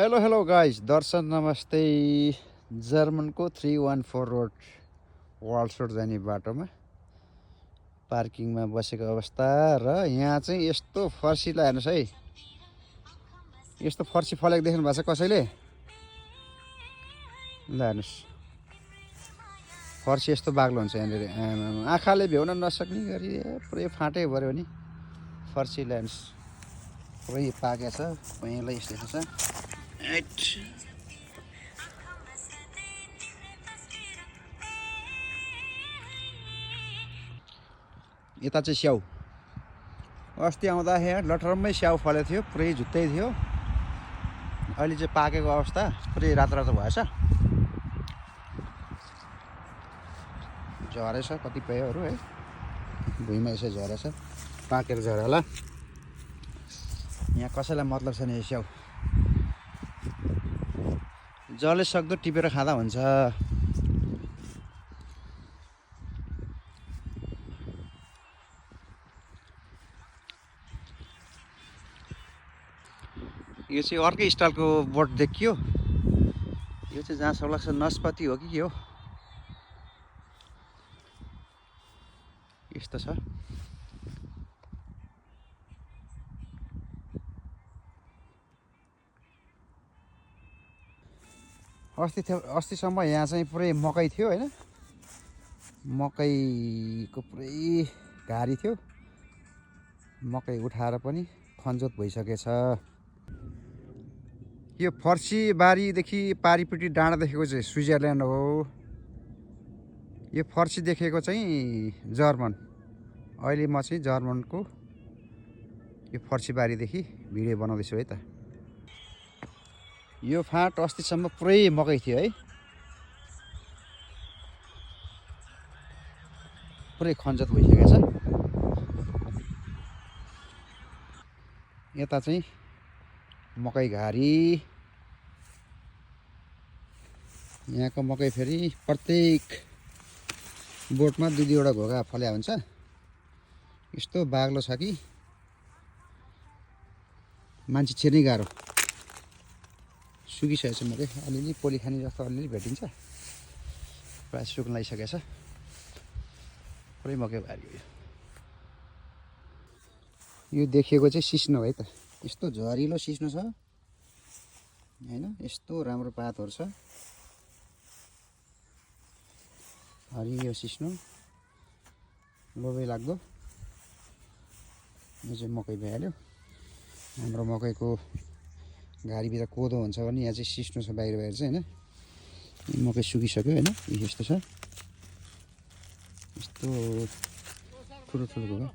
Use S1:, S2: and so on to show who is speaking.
S1: Hello hello guys, दर्शन नमस्ते। जर्मनको 314 road वाल्सरोड जाने बाटोमा पार्किङमा बसेको अवस्था र यहाँ चाहिँ यस्तो फर्सीलाई हेर्नुहोस् है, यस्तो फर्सी फलेको देख्नु भएको छ कसैले? ल हेर्नुहोस्, फर्सी यस्तो बाक्लो हुन्छ यहाँनिर, आँखाले भ्याउन नसक्ने गरी पुरै फाँटै भऱ्यो भने फर्सीलाई हेर्नुहोस्, पुरै पाकेको छ। पहिला यस्तो छ। यता चाहिँ स्याउ, अस्ति आउँदा यहाँ लटरम्मै स्याउ फलेको थियो, पुरै झुत्तै थियो। अहिले चाहिँ पाकेको अवस्था, पुरै रातो रातो भएछ, झरेछ कतिपयहरू है, भुइँमा यसो झरेछ, पाकेर झऱ्यो होला। यहाँ कसैलाई मतलब छैन यो स्याउ, जसले सक्दो टिपेर खाँदा हुन्छ। यो चाहिँ अर्कै स्टाइलको बोट देखियो। यो चाहिँ जहाँ सक्लाग्छ नस्पति हो कि के हो, यस्तो छ। अस्तिसम्म यहाँ चाहिँ पुरै मकै थियो हैन, मकैको पुरै घारी थियो। मकै उठाएर पनि खन्जोत भइसकेछ। यो फर्सी बारीदेखि पारिपट्टि डाँडा देखेको चाहिँ स्विजरल्यान्ड हो। यो फर्सी देखेको चाहिँ जर्मन। अहिले म चाहिँ जर्मनको यो फर्सी बारीदेखि भिडियो बनाउँदैछु है त। यो फाँट अस्तिसम्म पुरै मकै थियो है, पुरै खन्जत भइसकेको छ। यता चाहिँ मकै घारी, यहाँको मकै फेरि प्रत्येक बोटमा दुई दुईवटा घोगा फल्या हुन्छ। यस्तो बाग्लो छ कि मान्छे छिर्नै गाह्रो। सुकिसकेको छ मकै, अलिअलि पोली खाने जस्तो अलिअलि भेटिन्छ, प्रायः सुक्न लागिसकेको छ। पुरै मकै भारी हो। यो देखिएको चाहिँ सिस्नो है त, यस्तो झरिलो सिस्नो छ हैन, यस्तो राम्रो पातहरू छ, हरियो सिस्नो, लोभै लाग्दो। यो चाहिँ मकै भइहाल्यो। हाम्रो मकैको घारीभित्र कोदो हुन्छ भने यहाँ चाहिँ सिस्नो छ बाहिर बाहिर चाहिँ हैन। मकै सुकिसक्यो हैन, यस्तो छ, यस्तो ठुलो ठुलो भयो।